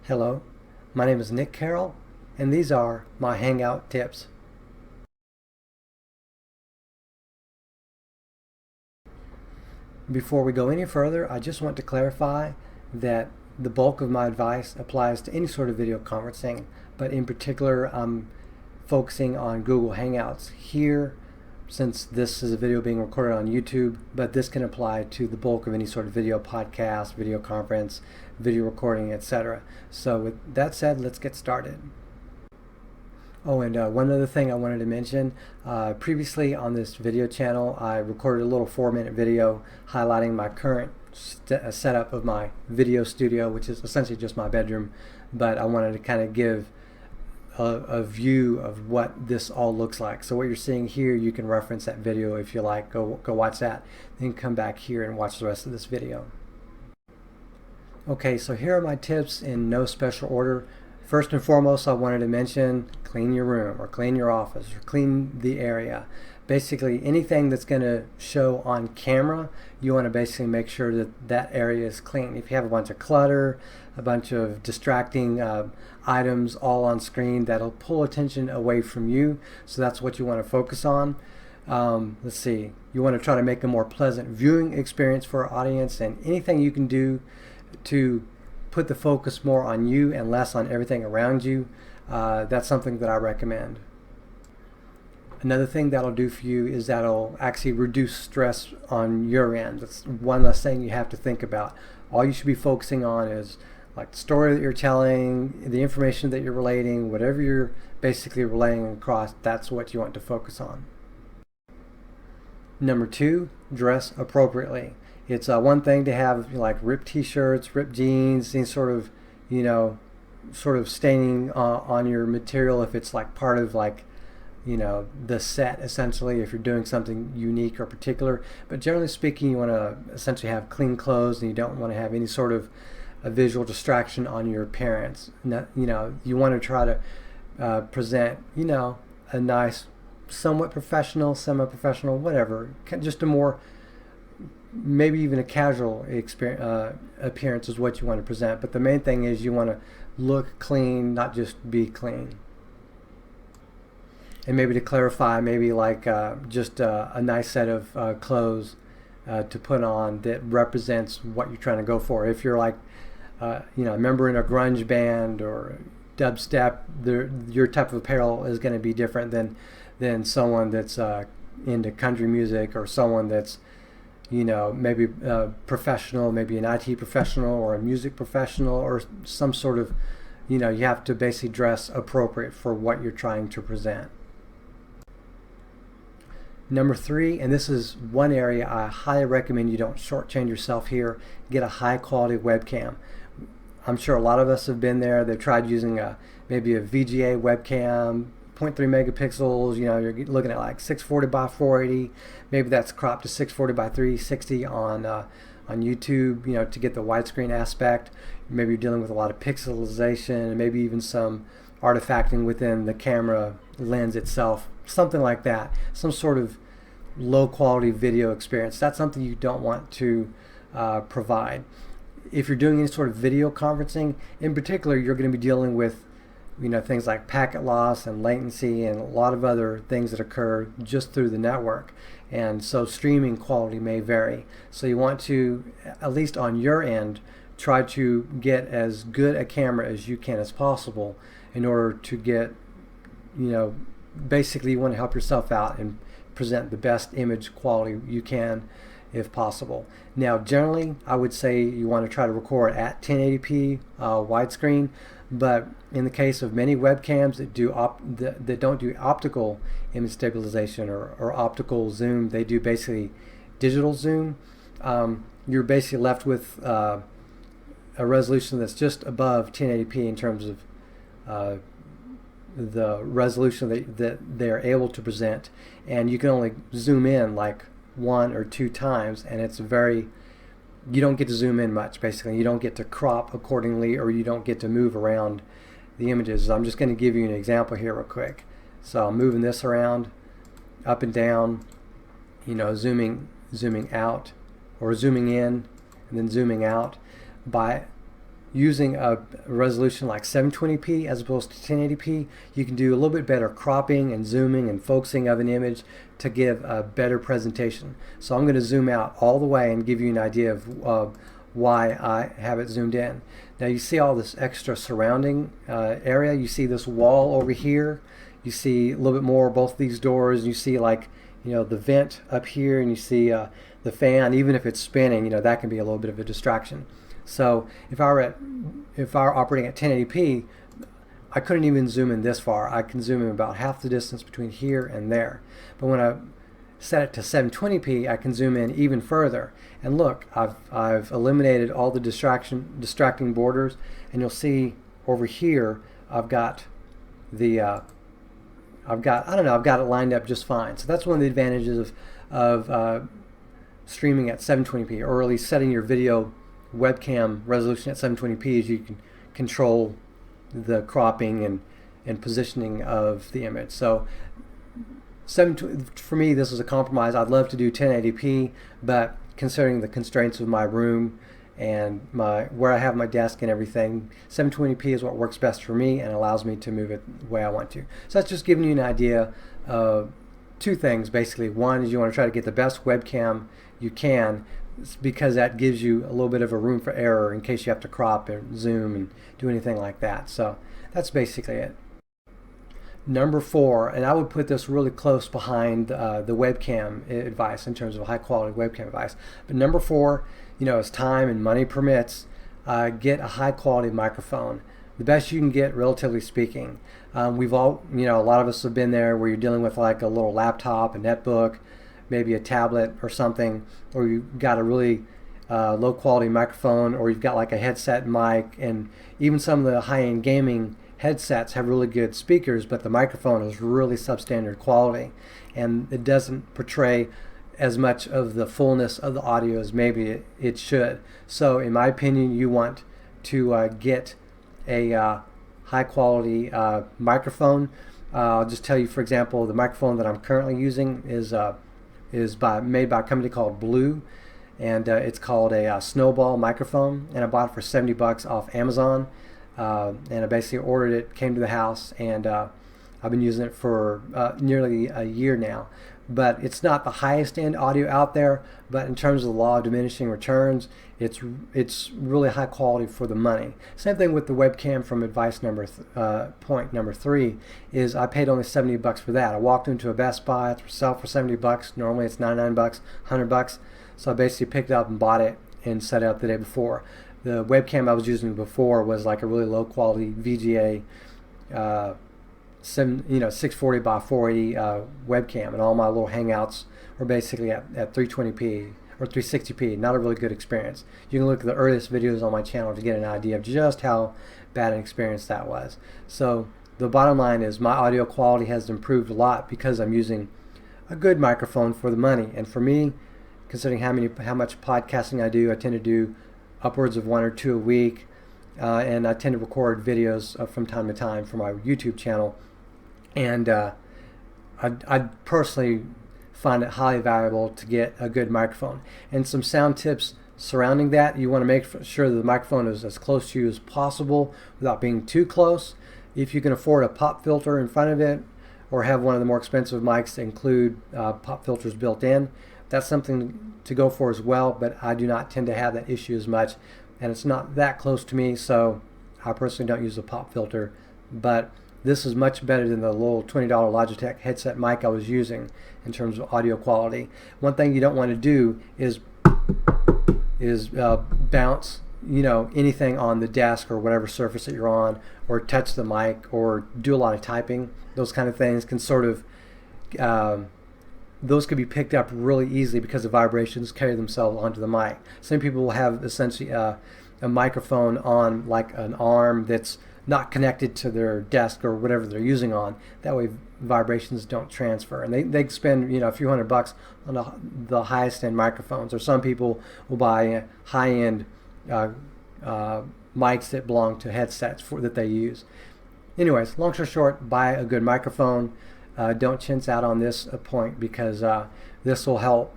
Hello, my name is Nick Carroll, and these are my Hangout tips. Before we go any further, I just want to clarify that the bulk of my advice applies to any sort of video conferencing, but in particular, I'm focusing on Google Hangouts here since this is a video being recorded on YouTube, but this can apply to the bulk of any sort of video podcast, video conference, video recording, etc. So with that said, let's get started. Oh, and one other thing I wanted to mention, previously on this video channel, I recorded a little 4-minute video highlighting my current setup of my video studio, which is essentially just my bedroom, but I wanted to kind of give a view of what this all looks like. So what you're seeing here, you can reference that video if you like. Go watch that, then come back here and watch the rest of this video. Okay, so here are my tips in no special order. First and foremost, I wanted to mention clean your room or clean your office or clean the area. Basically anything that's going to show on camera, you want to basically make sure that that area is clean. If you have a bunch of clutter, a bunch of distracting items all on screen, that'll pull attention away from you. So that's what you want to focus on. Let's see, you want to try to make a more pleasant viewing experience for our audience, and anything you can do to put the focus more on you and less on everything around you, that's something that I recommend. Another thing that'll do for you is that'll actually reduce stress on your end. That's one less thing you have to think about. All you should be focusing on is like the story that you're telling, the information that you're relating, whatever you're basically relaying across, that's what you want to focus on. Number 2, dress appropriately. It's one thing to have like ripped t-shirts, ripped jeans, any sort of, sort of staining on your material if it's like part of like, the set essentially, if you're doing something unique or particular. But generally speaking, you want to essentially have clean clothes, and you don't want to have any sort of a visual distraction on your appearance. You want to try to present, a nice, somewhat professional, semi-professional, whatever, just a more, maybe even a casual appearance is what you want to present. But the main thing is you want to look clean, not just be clean. And maybe to clarify, maybe like just a nice set of clothes to put on that represents what you're trying to go for. If you're like, a member in a grunge band or dubstep, your type of apparel is going to be different than someone that's into country music, or someone that's maybe professional, maybe an IT professional or a music professional, or some sort of, you have to basically dress appropriate for what you're trying to present. Number 3, and this is one area I highly recommend you don't shortchange yourself here, get a high quality webcam. I'm sure a lot of us have been there. They've tried using maybe a VGA webcam, 0.3 megapixels, you're looking at like 640 by 480, maybe that's cropped to 640 by 360 on YouTube, to get the widescreen aspect. Maybe you're dealing with a lot of pixelization and maybe even some artifacting within the camera lens itself, something like that, some sort of low quality video experience. That's something you don't want to provide. If you're doing any sort of video conferencing, in particular, you're going to be dealing with things like packet loss and latency and a lot of other things that occur just through the network. And so streaming quality may vary. So you want to, at least on your end, try to get as good a camera as you can as possible in order to get, basically you want to help yourself out and present the best image quality you can if possible. Now generally I would say you want to try to record at 1080p widescreen, but in the case of many webcams that don't do optical image stabilization or optical zoom, they do basically digital zoom. You're basically left with a resolution that's just above 1080p in terms of the resolution that they're able to present, and you can only zoom in like 1 or 2 times, and it's you don't get to zoom in much. Basically, you don't get to crop accordingly, or you don't get to move around the images. I'm just going to give you an example here real quick. So I'm moving this around, up and down, zooming out, or zooming in and then zooming out. By using a resolution like 720p as opposed to 1080p, you can do a little bit better cropping and zooming and focusing of an image to give a better presentation. So I'm going to zoom out all the way and give you an idea of why I have it zoomed in. Now you see all this extra surrounding area. You see this wall over here. You see a little bit more both these doors. You see, like, the vent up here, and you see the fan. Even if it's spinning, that can be a little bit of a distraction. So if I were operating at 1080p, I couldn't even zoom in this far. I can zoom in about half the distance between here and there. But when I set it to 720p, I can zoom in even further. And look, I've eliminated all the distracting borders, and you'll see over here I've got I've got it lined up just fine. So that's one of the advantages of streaming at 720p, or at least setting your video webcam resolution at 720p, is you can control the cropping and positioning of the image. So for me, this is a compromise. I'd love to do 1080p, but considering the constraints of my room and where I have my desk and everything, 720p is what works best for me and allows me to move it the way I want to. So that's just giving you an idea of two things, basically. One is you want to try to get the best webcam you can, because that gives you a little bit of a room for error in case you have to crop and zoom and do anything like that. So that's basically it. Number 4, and I would put this really close behind the webcam advice in terms of high quality webcam advice. But number 4, as time and money permits, get a high quality microphone. The best you can get, relatively speaking. We've all, a lot of us have been there where you're dealing with like a little laptop, a netbook, maybe a tablet or something, or you've got a really low quality microphone, or you've got like a headset mic, and even some of the high-end gaming headsets have really good speakers, but the microphone is really substandard quality, and it doesn't portray as much of the fullness of the audio as maybe it should. So in my opinion, you want to get a high quality microphone. I'll just tell you, for example, the microphone that I'm currently using is made by a company called Blue, and it's called a Snowball microphone, and I bought it for $70 off Amazon, and I basically ordered it, came to the house, and I've been using it for nearly a year now. But it's not the highest end audio out there, but in terms of the law of diminishing returns, it's really high quality for the money. Same thing with the webcam from advice point number 3 is I paid only $70 for that. I walked into a Best Buy, it's for sale for $70. Normally it's $99, $100. So I basically picked it up and bought it and set it up the day before. The webcam I was using before was like a really low quality VGA 640 by 480 webcam, and all my little Hangouts were basically at 320p or 360p. Not a really good experience. You can look at the earliest videos on my channel to get an idea of just how bad an experience that was. So the bottom line is my audio quality has improved a lot because I'm using a good microphone for the money. And for me, considering how much podcasting I do tend to do upwards of 1 or 2 a week, and I tend to record videos from time to time for my YouTube channel. And I personally find it highly valuable to get a good microphone. And some sound tips surrounding that: you want to make sure that the microphone is as close to you as possible without being too close. If you can afford a pop filter in front of it, or have one of the more expensive mics that include pop filters built in, that's something to go for as well. But I do not tend to have that issue as much, and it's not that close to me, so I personally don't use a pop filter. But this is much better than the little $20 Logitech headset mic I was using in terms of audio quality. One thing you don't want to do is bounce anything on the desk or whatever surface that you're on, or touch the mic, or do a lot of typing. Those kind of things can sort of those could be picked up really easily because the vibrations carry themselves onto the mic. Some people will have essentially a microphone on like an arm that's not connected to their desk or whatever they're using on. That way vibrations don't transfer, and they spend a few $100 on the highest end microphones. Or some people will buy high end mics that belong to headsets that they use. Anyways, long story short, buy a good microphone. Don't chintz out on this point, because this will help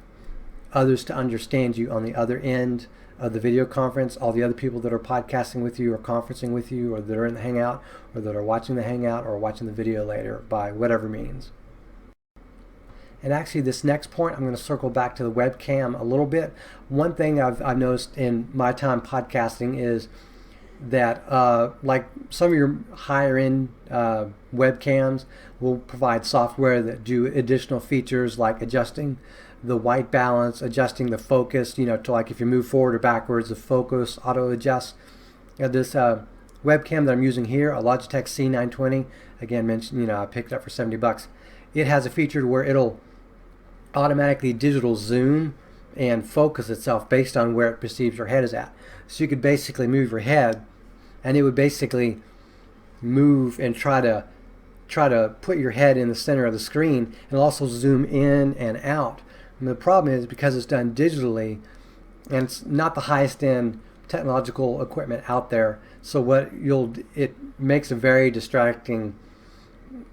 others to understand you on the other end of the video conference, all the other people that are podcasting with you or conferencing with you, or that are in the Hangout, or that are watching the Hangout or watching the video later by whatever means. And actually, this next point, I'm going to circle back to the webcam a little bit. One thing I've noticed in my time podcasting is that like some of your higher end webcams will provide software that do additional features like adjusting the white balance, adjusting the focus, to like if you move forward or backwards, the focus auto adjust. This webcam that I'm using here, a Logitech C920, again mentioned, I picked it up for $70. It has a feature where it'll automatically digital zoom and focus itself based on where it perceives your head is at. So you could basically move your head and it would basically move and try to put your head in the center of the screen, and it'll also zoom in and out. And the problem is, because it's done digitally and it's not the highest end technological equipment out there, so it makes a very distracting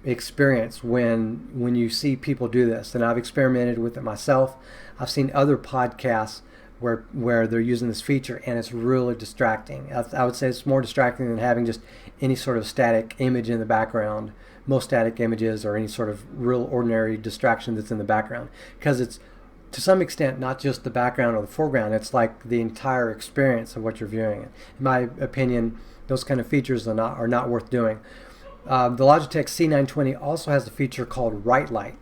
experience when you see people do this. And I've experimented with it myself. I've seen other podcasts where they're using this feature, and it's really distracting. I would say it's more distracting than having just any sort of static image in the background. Most static images or any sort of real ordinary distraction that's in the background, because it's to some extent not just the background or the foreground, it's like the entire experience of what you're viewing. In my opinion, those kind of features are not worth doing. The Logitech C920 also has a feature called Right Light.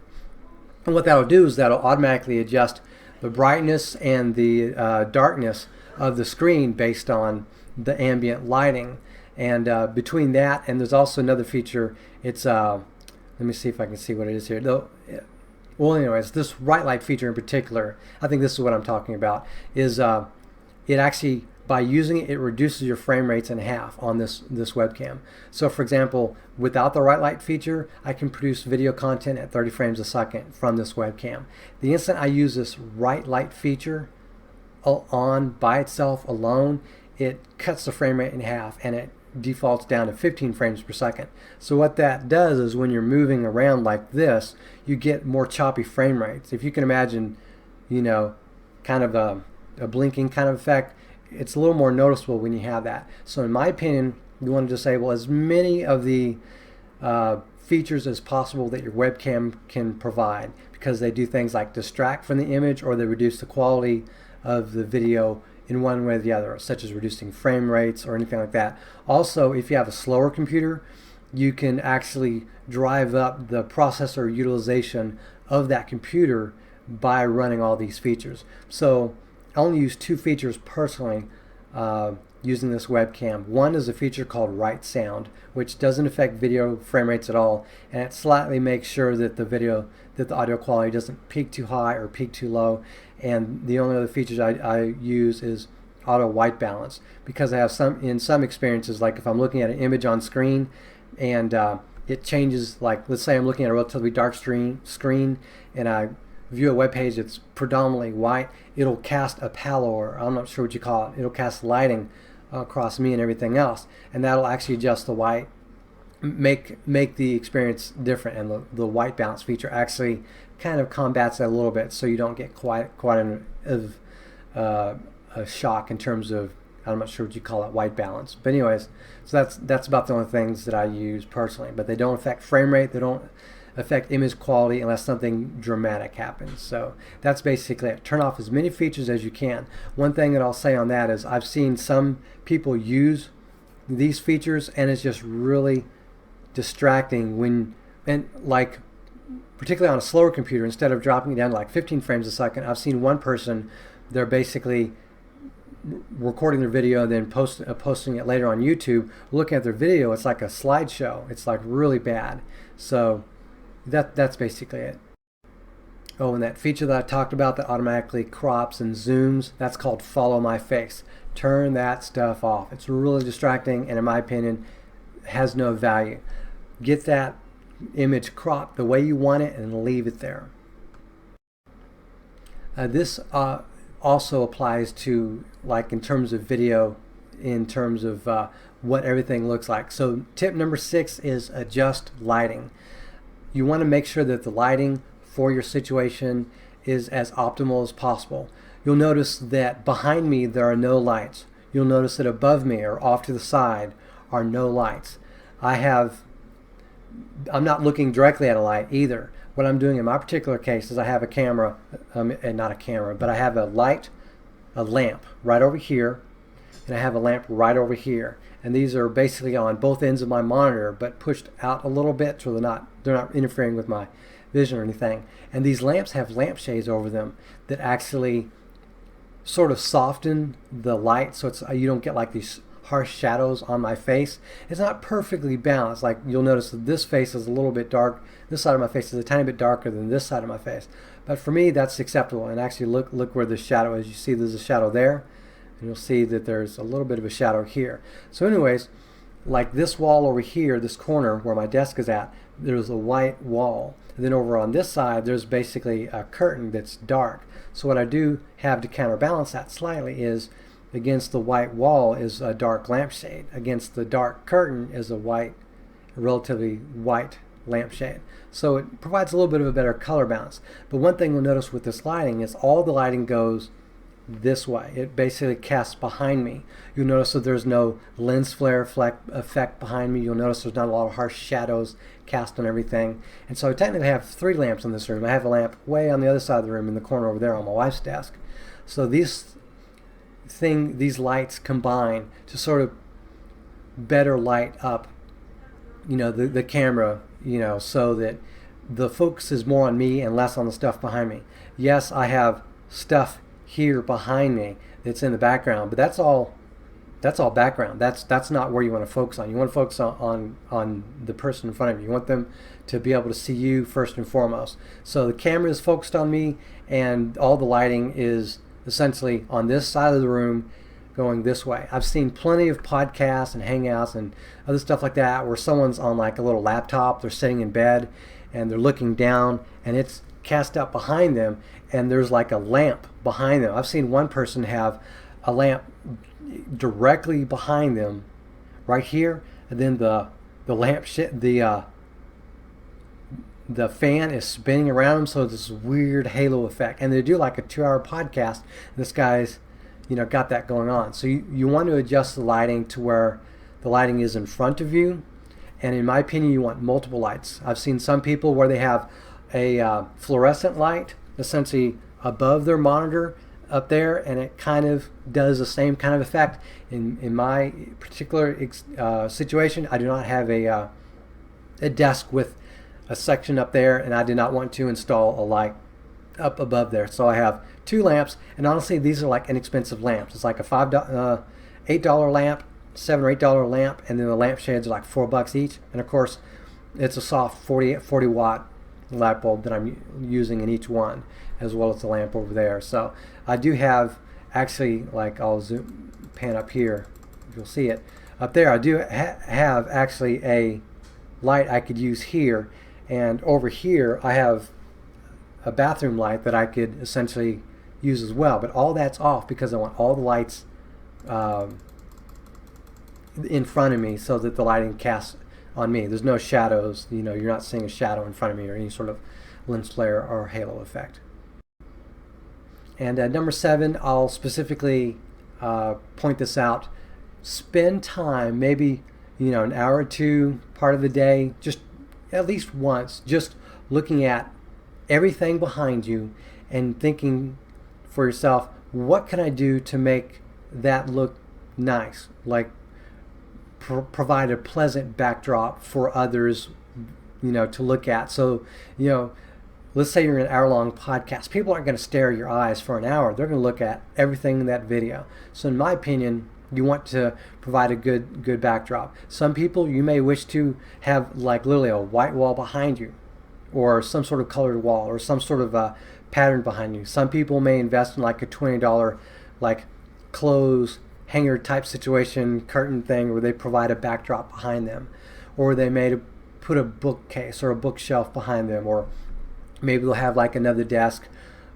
And what that'll do is that'll automatically adjust the brightness and the darkness of the screen based on the ambient lighting. And between that, and there's also another feature, it's, let me see if I can see what it is here. Well, anyways, this Right Light feature in particular, I think this is what I'm talking about, is it actually, by using it, it reduces your frame rates in half on this webcam. So for example, without the Right Light feature, I can produce video content at 30 frames a second from this webcam. The instant I use this Right Light feature on by itself alone, it cuts the frame rate in half and it defaults down to 15 frames per second. So what that does is when you're moving around like this, you get more choppy frame rates. If you can imagine, kind of a blinking kind of effect, it's a little more noticeable when you have that. So in my opinion, you want to disable as many of the features as possible that your webcam can provide, because they do things like distract from the image, or they reduce the quality of the video in one way or the other, such as reducing frame rates or anything like that. Also, if you have a slower computer, you can actually drive up the processor utilization of that computer by running all these features. So I only use two features personally using this webcam. One is a feature called Right Sound, which doesn't affect video frame rates at all, and it slightly makes sure that the audio quality doesn't peak too high or peak too low. And the only other features I use is auto white balance, because I have in some experiences, like if I'm looking at an image on screen and it changes, like let's say I'm looking at a relatively dark screen and I view a web page that's predominantly white, it'll cast a pallor, I'm not sure what you call it, it'll cast lighting across me and everything else, and that'll actually adjust the white, make the experience different. And the white balance feature actually kind of combats that a little bit, so you don't get quite a shock in terms of, I'm not sure what you call it, white balance. But anyways, so that's about the only things that I use personally. But they don't affect frame rate, they don't affect image quality unless something dramatic happens. So that's basically it. Turn off as many features as you can. One thing that I'll say on that is I've seen some people use these features and it's just really distracting like particularly on a slower computer, instead of dropping it down to like 15 frames a second, I've seen one person, they're basically recording their video and then posting it later on YouTube. Looking at their video, it's like a slideshow. It's like really bad. So that's basically it. Oh, and that feature that I talked about that automatically crops and zooms, that's called Follow My Face. Turn that stuff off. It's really distracting, and in my opinion, has no value. Get that image cropped the way you want it and leave it there. This also applies to, like, in terms of video, in terms of what everything looks like. So tip number 6 is adjust lighting. You want to make sure that the lighting for your situation is as optimal as possible. you'll notice that behind me there are no lights. You'll notice that above me or off to the side are no lights. I'm not looking directly at a light either. What I'm doing in my particular case is I have a camera, and not a camera, but I have a lamp right over here, and I have a lamp right over here. And these are basically on both ends of my monitor, but pushed out a little bit so they're not interfering with my vision or anything. And these lamps have lampshades over them that actually sort of soften the light, so you don't get like these harsh shadows on my face. It's not perfectly balanced. Like you'll notice that this face is a little bit dark. This side of my face is a tiny bit darker than this side of my face. But for me, that's acceptable. And actually, look where the shadow is. You see there's a shadow there, and you'll see that there's a little bit of a shadow here. So anyways, like this wall over here, this corner where my desk is at, there's a white wall. And then over on this side, there's basically a curtain that's dark. So what I do have to counterbalance that slightly is against the white wall is a dark lampshade. Against the dark curtain is a relatively white lampshade. So it provides a little bit of a better color balance. But one thing you'll notice with this lighting is all the lighting goes this way. It basically casts behind me. You'll notice that there's no lens flare effect behind me. You'll notice there's not a lot of harsh shadows cast on everything. And so I technically have 3 lamps in this room. I have a lamp way on the other side of the room in the corner over there on my wife's desk. So these lights combine to sort of better light up, the camera, so that the focus is more on me and less on the stuff behind me. Yes, I have stuff here behind me that's in the background, but that's all background. That's not where you want to focus on. You want to focus on the person in front of you. You want them to be able to see you first and foremost. So the camera is focused on me, and all the lighting is essentially on this side of the room going this way. I've seen plenty of podcasts and hangouts and other stuff like that where someone's on like a little laptop, they're sitting in bed and they're looking down and it's cast up behind them and there's like a lamp behind them. I've seen one person have a lamp directly behind them right here, and then the fan is spinning around them, so this weird halo effect. And they do like a 2-hour podcast. This guy's, got that going on. So you want to adjust the lighting to where the lighting is in front of you. And in my opinion, you want multiple lights. I've seen some people where they have a fluorescent light essentially above their monitor up there, and it kind of does the same kind of effect. In my particular situation, I do not have a desk with a section up there, and I did not want to install a light up above there. So I have 2 lamps, and honestly these are like inexpensive lamps. It's like a $8 lamp, $7 or $8 lamp, and then the lamp shades are like $4 each. And of course it's a soft 40 watt light bulb that I'm using in each one, as well as the lamp over there. So I do have actually, like I'll pan up here, you'll see it up there. I do have actually a light I could use here, and over here I have a bathroom light that I could essentially use as well, but all that's off because I want all the lights in front of me so that the lighting casts on me. There's no shadows, you're not seeing a shadow in front of me or any sort of lens flare or halo effect. And number 7, I'll specifically point this out. Spend time, maybe an hour or 2 part of the day, just at least once, just looking at everything behind you and thinking for yourself, what can I do to make that look nice? Like provide a pleasant backdrop for others, to look at. So, let's say you're in an hour-long podcast. People aren't going to stare at your eyes for an hour. They're going to look at everything in that video. So in my opinion, you want to provide a good backdrop. Some people, you may wish to have like literally a white wall behind you, or some sort of colored wall, or some sort of a pattern behind you. Some people may invest in like a $20 like clothes hanger type situation, curtain thing, where they provide a backdrop behind them, or they may put a bookcase or a bookshelf behind them, or maybe they'll have like another desk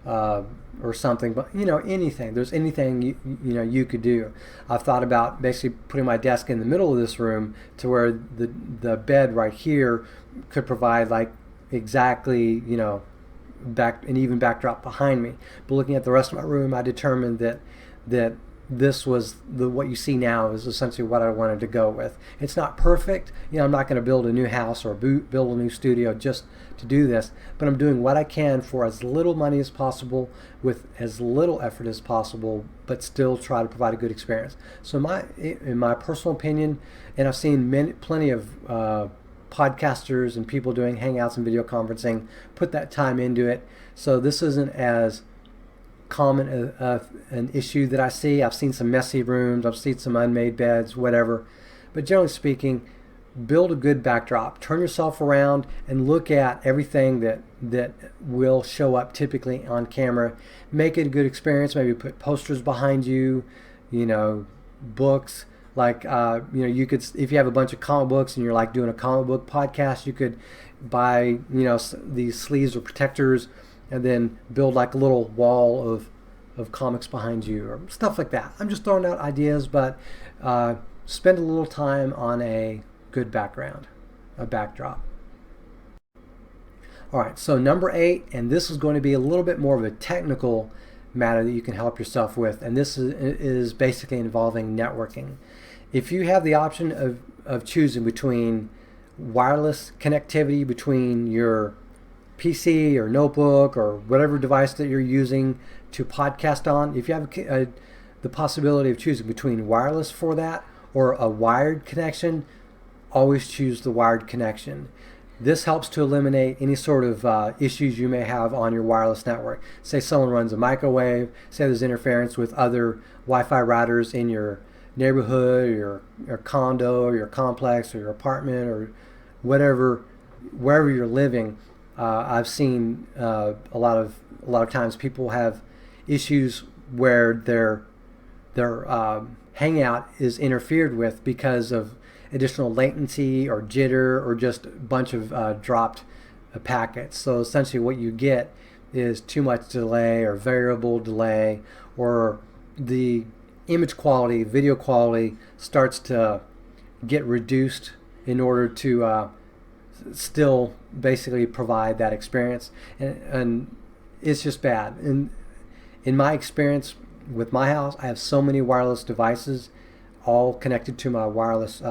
or something. But anything, there's anything you could do. I've thought about basically putting my desk in the middle of this room to where the bed right here could provide like exactly an even backdrop behind me. But looking at the rest of my room, I determined that this was what you see now is essentially what I wanted to go with. It's not perfect. I'm not going to build a new house or build a new studio just to do this, but I'm doing what I can for as little money as possible with as little effort as possible, but still try to provide a good experience. So in my personal opinion, and I've seen plenty of podcasters and people doing Hangouts and video conferencing put that time into it. So this isn't as common an issue that I see. I've seen some messy rooms, I've seen some unmade beds, whatever. But generally speaking, build a good backdrop. Turn yourself around and look at everything that will show up typically on camera. Make it a good experience. Maybe put posters behind you, books. Like, you could, if you have a bunch of comic books and you're like doing a comic book podcast, you could buy, these sleeves or protectors and then build like a little wall of comics behind you or stuff like that. I'm just throwing out ideas, but spend a little time on a good background, a backdrop. All right, so number 8, and this is going to be a little bit more of a technical matter that you can help yourself with, and this is basically involving networking. If you have the option of choosing between wireless connectivity between your PC or notebook or whatever device that you're using to podcast on, if you have the possibility of choosing between wireless for that or a wired connection, always choose the wired connection. This helps to eliminate any sort of issues you may have on your wireless network. Say someone runs a microwave, say there's interference with other Wi-Fi routers in your neighborhood or your condo or your complex or your apartment or whatever, wherever you're living. I've seen a lot of times people have issues where their Hangout is interfered with because of additional latency or jitter or just a bunch of dropped packets. So essentially what you get is too much delay or variable delay, or the image quality, video quality starts to get reduced in order to still basically provide that experience, and it's just bad. In my experience with my house, I have so many wireless devices all connected to my wireless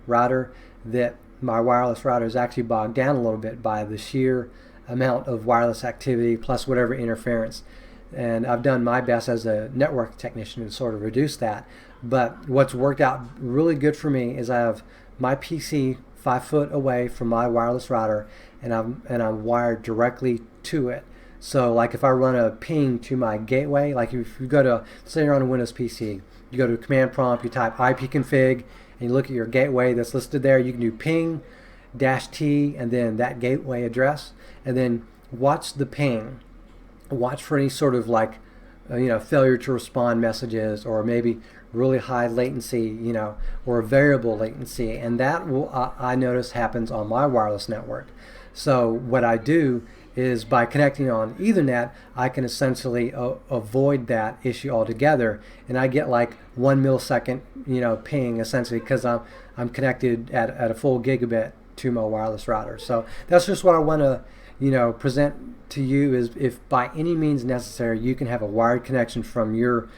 router that my wireless router is actually bogged down a little bit by the sheer amount of wireless activity plus whatever interference. And I've done my best as a network technician to sort of reduce that. But what's worked out really good for me is I have my PC 5 foot away from my wireless router, and I'm wired directly to it. So like if I run a ping to my gateway, like if you go to, say you're on a Windows PC, you go to a command prompt, you type ipconfig, and you look at your gateway that's listed there, you can do ping -t and then that gateway address, and then watch the ping. Watch for any sort of like, failure to respond messages, or maybe really high latency, or variable latency, and that will I notice happens on my wireless network. So what I do is by connecting on Ethernet, I can essentially avoid that issue altogether, and I get like 1 millisecond, ping essentially because I'm connected at a full gigabit to my wireless router. So that's just what I want to, present to you, is if by any means necessary you can have a wired connection from your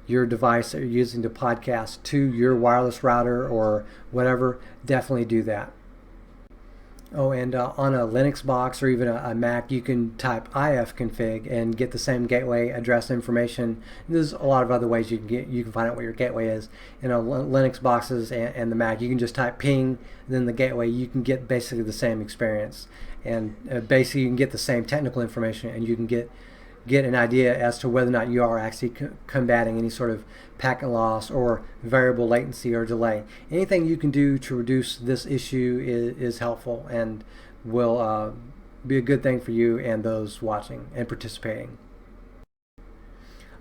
device that you're using to podcast to your wireless router or whatever, definitely do that. Oh, and on a Linux box or even a Mac, you can type ifconfig and get the same gateway address information. There's a lot of other ways you can find out what your gateway is. Linux boxes and the Mac, you can just type ping, then the gateway. You can get basically the same experience, and basically you can get the same technical information, and you can get an idea as to whether or not you are actually combating any sort of packet loss or variable latency or delay. Anything you can do to reduce this issue is helpful and will be a good thing for you and those watching and participating.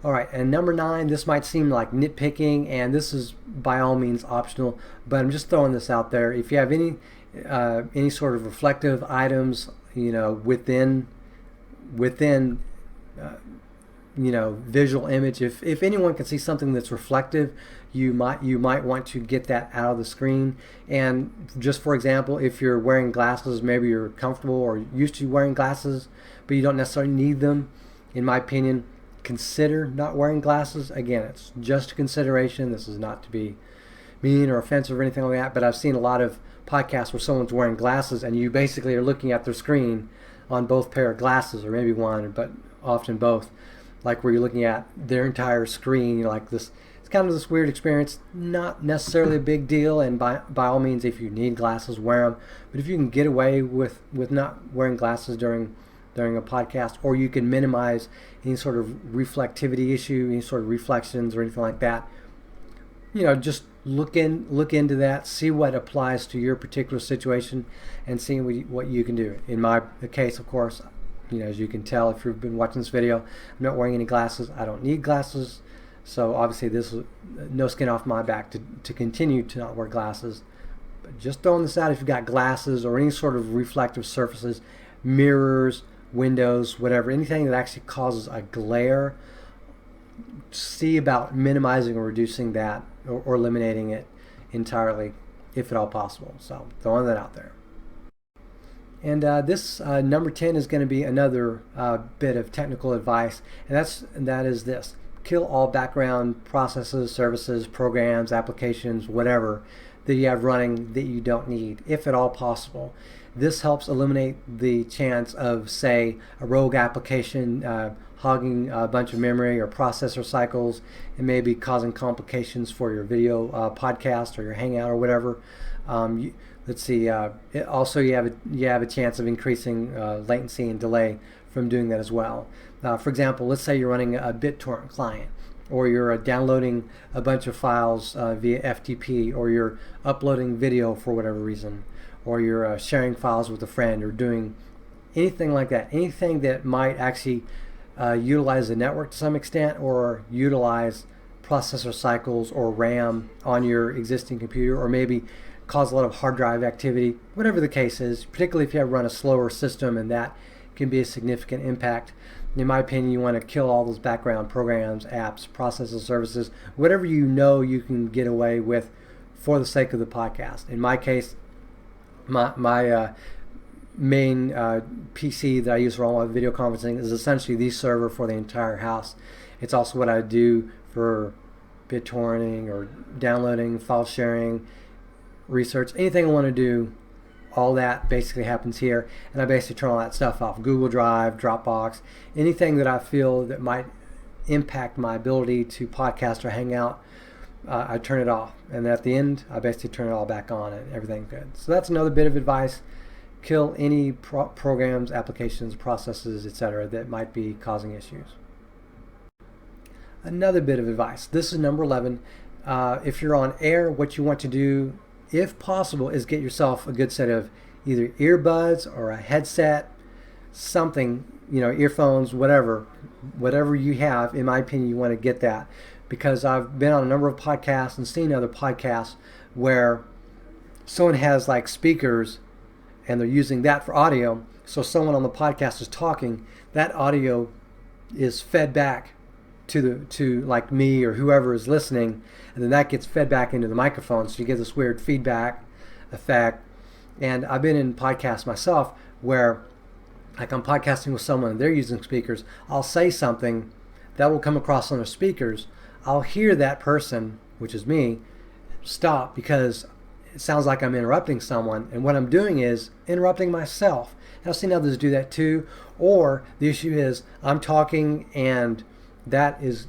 All right, and number 9, this might seem like nitpicking, and this is by all means optional, but I'm just throwing this out there. If you have any sort of reflective items, within visual image, if anyone can see something that's reflective, you might want to get that out of the screen. And just for example, if you're wearing glasses, maybe you're comfortable or used to wearing glasses, but you don't necessarily need them, in my opinion, consider not wearing glasses. Again, it's just a consideration. This is not to be mean or offensive or anything like that, but I've seen a lot of podcasts where someone's wearing glasses and you basically are looking at their screen on both pair of glasses, or maybe one, but often both, like where you're looking at their entire screen. You're like this. It's kind of this weird experience. Not necessarily a big deal, and by all means, if you need glasses, wear them. But if you can get away with not wearing glasses during a podcast, or you can minimize any sort of reflectivity issue, any sort of reflections or anything like that, just look into that, see what applies to your particular situation, and see what you can do. In my case, of course, as you can tell if you've been watching this video, I'm not wearing any glasses. I don't need glasses, so obviously this is no skin off my back to continue to not wear glasses. But just throwing this out, if you've got glasses or any sort of reflective surfaces, mirrors, windows, whatever, anything that actually causes a glare, see about minimizing or reducing that, or eliminating it entirely if at all possible. So throwing that out there. And this number 10 is going to be another bit of technical advice, and that is this: kill all background processes, services, programs, applications, whatever that you have running that you don't need, if at all possible. This helps eliminate the chance of, say, a rogue application hogging a bunch of memory or processor cycles, and maybe causing complications for your video podcast or your Hangout or whatever. Let's see. Also, you have a chance of increasing latency and delay from doing that as well. For example, let's say you're running a BitTorrent client, or you're downloading a bunch of files via FTP, or you're uploading video for whatever reason, or you're sharing files with a friend, or doing anything like that. Anything that might actually utilize the network to some extent, or utilize processor cycles or RAM on your existing computer, or maybe cause a lot of hard drive activity, whatever the case is, particularly if you have run a slower system, and that can be a significant impact. In my opinion, you want to kill all those background programs, apps, processes, services, whatever you can get away with for the sake of the podcast. In my case, my main PC that I use for all my video conferencing is essentially the server for the entire house. It's also what I do for BitTorrenting or downloading, file sharing, research, anything I want to do. All that basically happens here, and I basically turn all that stuff off. Google Drive, Dropbox, anything that I feel that might impact my ability to podcast or hang out, I turn it off. And at the end, I basically turn it all back on, and everything's good. So that's another bit of advice. Kill any programs, applications, processes, etc. that might be causing issues. Another bit of advice. This is number 11. If you're on air, what you want to do, if possible, is get yourself a good set of either earbuds or a headset, something, earphones, whatever you have. In my opinion, you want to get that, because I've been on a number of podcasts and seen other podcasts where someone has like speakers and they're using that for audio. So someone on the podcast is talking, that audio is fed back to like me or whoever is listening, and then that gets fed back into the microphone, so you get this weird feedback effect. And I've been in podcasts myself where, like, I'm podcasting with someone and they're using speakers. I'll say something that will come across on their speakers. I'll hear that person, which is me, stop because it sounds like I'm interrupting someone, and what I'm doing is interrupting myself. And I've seen others do that too. Or the issue is I'm talking and that is,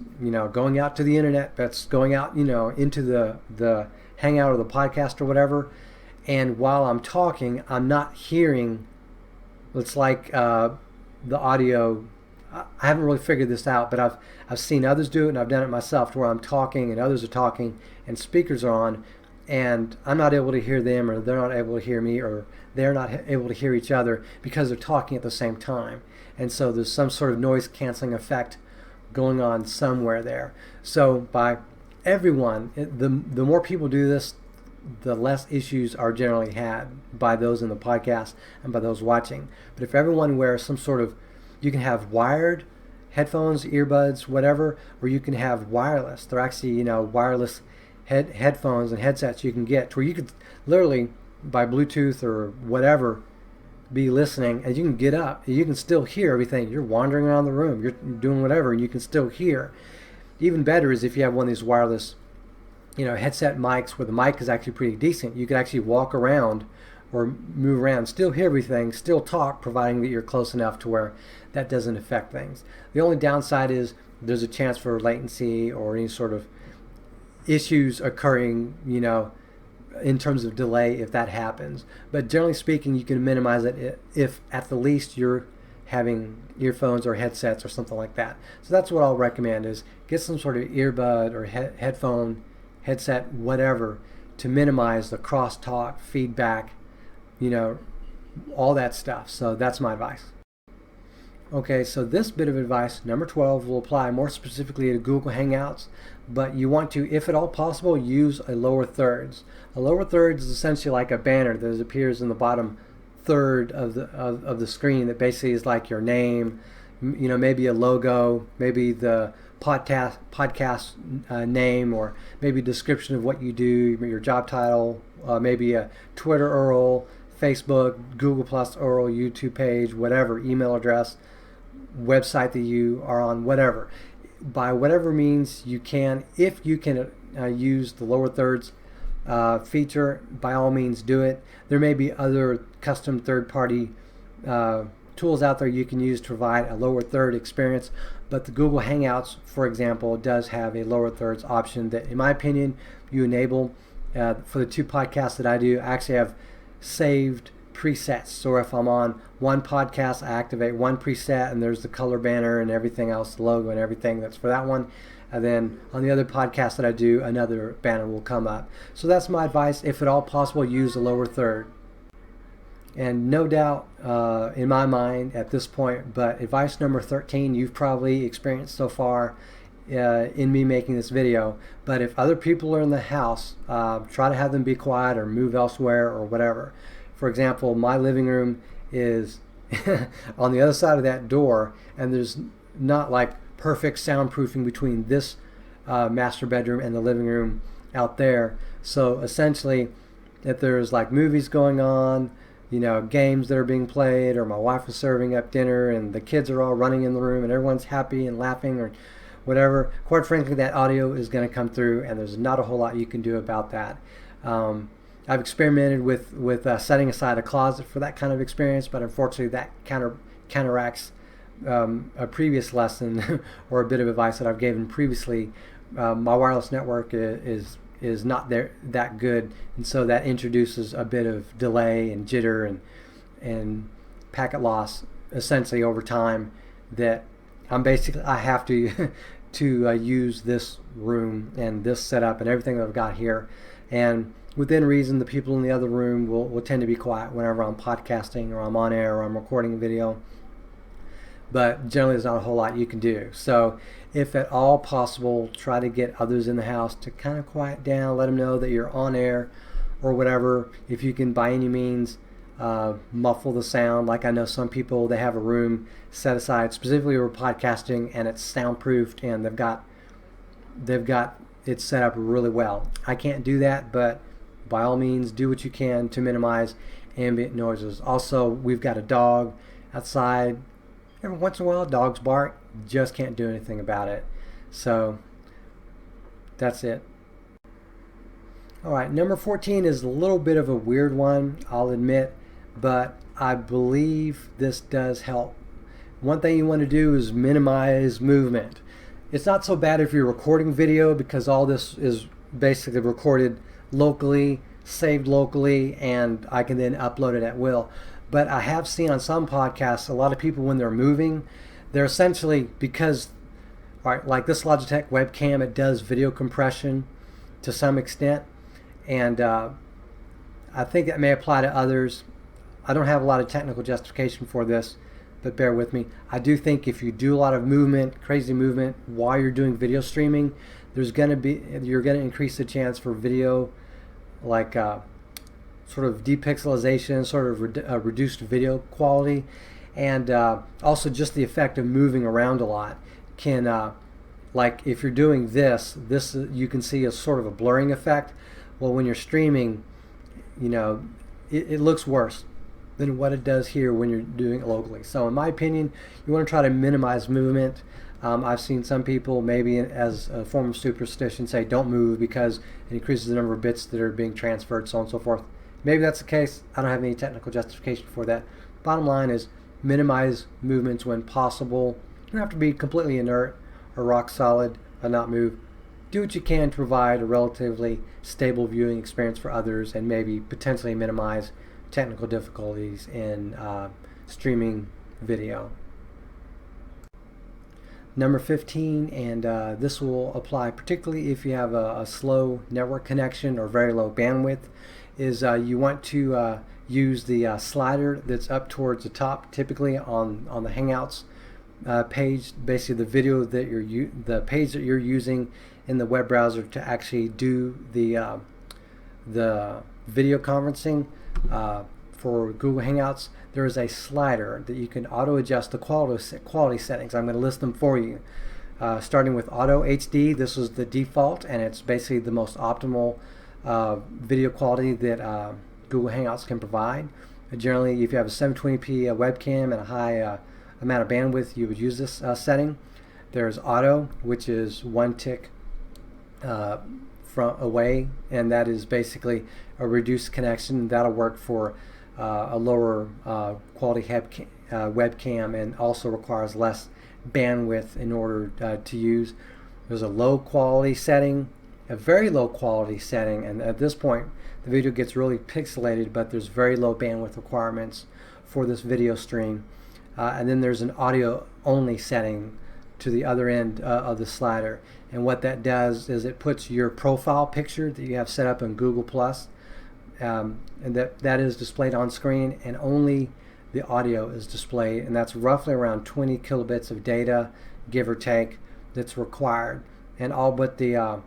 going out to the internet, that's going out, into the Hangout or the podcast or whatever. And while I'm talking, I'm not hearing, it's like the audio. I haven't really figured this out, but I've seen others do it, and I've done it myself, to where I'm talking and others are talking and speakers are on, and I'm not able to hear them, or they're not able to hear me, or they're not able to hear each other because they're talking at the same time. And so there's some sort of noise canceling effect going on somewhere there. So by everyone, the more people do this, the less issues are generally had by those in the podcast and by those watching. But if everyone wears some sort of, you can have wired headphones, earbuds, whatever, or you can have wireless. They're actually, wireless headphones and headsets you can get, to where you could literally by Bluetooth or whatever be listening, and you can get up, you can still hear everything. You're wandering around the room, you're doing whatever, and you can still hear. Even better is if you have one of these wireless, headset mics where the mic is actually pretty decent. You could actually walk around or move around, still hear everything, still talk, providing that you're close enough to where that doesn't affect things. The only downside is there's a chance for latency or any sort of issues occurring, in terms of delay if that happens. But generally speaking, you can minimize it if at the least you're having earphones or headsets or something like that. So that's what I'll recommend, is get some sort of earbud or headphone, headset, whatever, to minimize the crosstalk, feedback, all that stuff. So that's my advice. Okay, so this bit of advice, number 12, will apply more specifically to Google Hangouts, but you want to, if at all possible, use a lower thirds. A lower thirds is essentially like a banner that appears in the bottom third of the screen that basically is like your name, maybe a logo, maybe the podcast name, or maybe a description of what you do, your job title, maybe a Twitter URL, Facebook, Google Plus URL, YouTube page, whatever, email address, website that you are on, whatever. By whatever means you can, if you can use the lower thirds feature, by all means do it. There may be other custom third-party tools out there you can use to provide a lower third experience, but the Google Hangouts, for example, does have a lower thirds option that, in my opinion, you enable. For the 2 podcasts that I do, I actually have saved presets. So if I'm on one podcast, I activate one preset, and there's the color banner and everything else, the logo and everything that's for that one. And then on the other podcast that I do, another banner will come up. So that's my advice. If at all possible, use a lower third. And no doubt, in my mind at this point, but advice number 13, you've probably experienced so far in me making this video. But if other people are in the house, try to have them be quiet or move elsewhere or whatever. For example, my living room is on the other side of that door, and there's not like perfect soundproofing between this master bedroom and the living room out there. So essentially, if there's like movies going on, games that are being played, or my wife is serving up dinner and the kids are all running in the room and everyone's happy and laughing or whatever, quite frankly, that audio is going to come through, and there's not a whole lot you can do about that. I've experimented with setting aside a closet for that kind of experience, but unfortunately that counteracts a previous lesson or a bit of advice that I've given previously. My wireless network is not that good, and so that introduces a bit of delay and jitter and packet loss essentially over time, that I have to use this room and this setup and everything that I've got here, and within reason the people in the other room will tend to be quiet whenever I'm podcasting or I'm on air or I'm recording a video, but generally there's not a whole lot you can do. So if at all possible, try to get others in the house to kind of quiet down, let them know that you're on air or whatever. If you can by any means muffle the sound, like I know some people, they have a room set aside specifically for podcasting and it's soundproofed and they've got it set up really well. I can't do that, but by all means do what you can to minimize ambient noises. Also, we've got a dog outside. Every once in a while dogs bark, just can't do anything about it. So that's it. Alright, number 14 is a little bit of a weird one, I'll admit, but I believe this does help. One thing you want to do is minimize movement. It's not so bad if you're recording video, because all this is basically recorded locally, saved locally, and I can then upload it at will. But I have seen on some podcasts, a lot of people when they're moving, they're essentially, because like this Logitech webcam, it does video compression to some extent, and I think that may apply to others. I don't have a lot of technical justification for this, but bear with me. I do think if you do a lot of movement, crazy movement, while you're doing video streaming, you're going to increase the chance for video, like sort of depixelization, sort of reduced video quality, and also just the effect of moving around a lot can like if you're doing this, you can see a sort of a blurring effect. Well, when you're streaming, you know, it looks worse than what it does here when you're doing it locally. So in my opinion, you want to try to minimize movement. I've seen some people, maybe as a form of superstition, say don't move because it increases the number of bits that are being transferred, so on and so forth. Maybe that's the case. I don't have any technical justification for that. Bottom line is minimize movements when possible. You don't have to be completely inert or rock solid and not move. Do what you can to provide a relatively stable viewing experience for others and maybe potentially minimize technical difficulties in streaming video. Number 15, and this will apply particularly if you have a slow network connection or very low bandwidth, is you want to use the slider that's up towards the top, typically on the Hangouts page, basically the video that the page that you're using in the web browser to actually do the video conferencing for Google Hangouts. There is a slider that you can auto adjust the quality settings. I'm going to list them for you. Starting with Auto HD, this is the default, and it's basically the most optimal video quality that Google Hangouts can provide. Generally, if you have a 720p webcam and a high amount of bandwidth, you would use this setting. There's Auto, which is one tick from away, and that is basically a reduced connection. That'll work for a lower quality webcam and also requires less bandwidth in order to use. There's a low quality setting, a very low quality setting, and at this point the video gets really pixelated, but there's very low bandwidth requirements for this video stream. And then there's an audio only setting to the other end of the slider, and what that does is it puts your profile picture that you have set up in Google Plus, and that is displayed on screen, and only the audio is displayed, and that's roughly around 20 kilobits of data, give or take, that's required, and all but the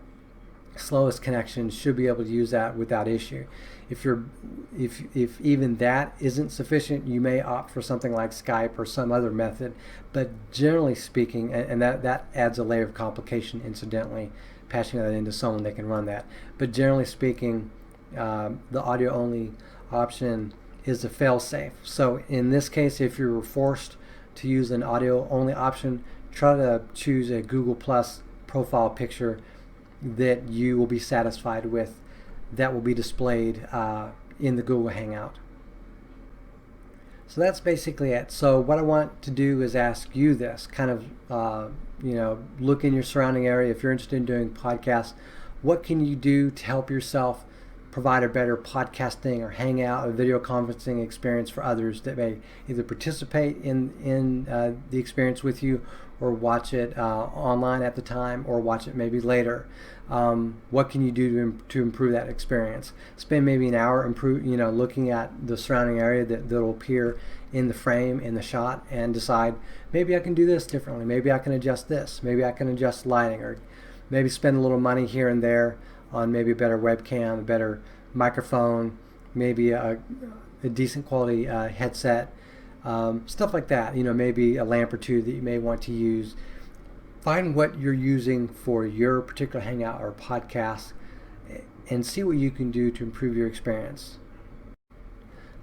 slowest connection should be able to use that without issue. If even that isn't sufficient, you may opt for something like Skype or some other method, but generally speaking, and that adds a layer of complication incidentally, patching that into someone that can run that, but generally speaking, the audio only option is the fail-safe. So in this case, if you're forced to use an audio only option, try to choose a Google Plus profile picture that you will be satisfied with, that will be displayed in the Google Hangout. So that's basically it. So what I want to do is ask you this, kind of look in your surrounding area. If you're interested in doing podcasts, what can you do to help yourself provide a better podcasting or hangout or video conferencing experience for others that may either participate in the experience with you or watch it online at the time or watch it maybe later. What can you do to improve that experience? Spend maybe an hour looking at the surrounding area that'll appear in the frame, in the shot, and decide maybe I can do this differently, maybe I can adjust this, maybe I can adjust lighting, or maybe spend a little money here and there on maybe a better webcam, a better microphone, maybe a decent quality headset, stuff like that. Maybe a lamp or two that you may want to use. Find what you're using for your particular hangout or podcast and see what you can do to improve your experience.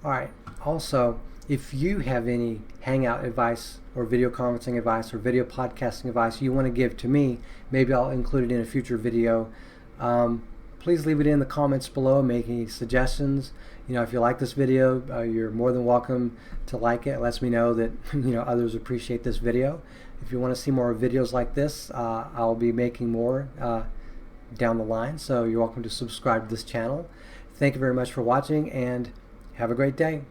All right. Also, if you have any hangout advice or video conferencing advice or video podcasting advice you want to give to me, maybe I'll include it in a future video. Please leave it in the comments below. Make any suggestions. If you like this video, you're more than welcome to like it. It lets me know that others appreciate this video. If you want to see more videos like this, I'll be making more down the line. So you're welcome to subscribe to this channel. Thank you very much for watching, and have a great day.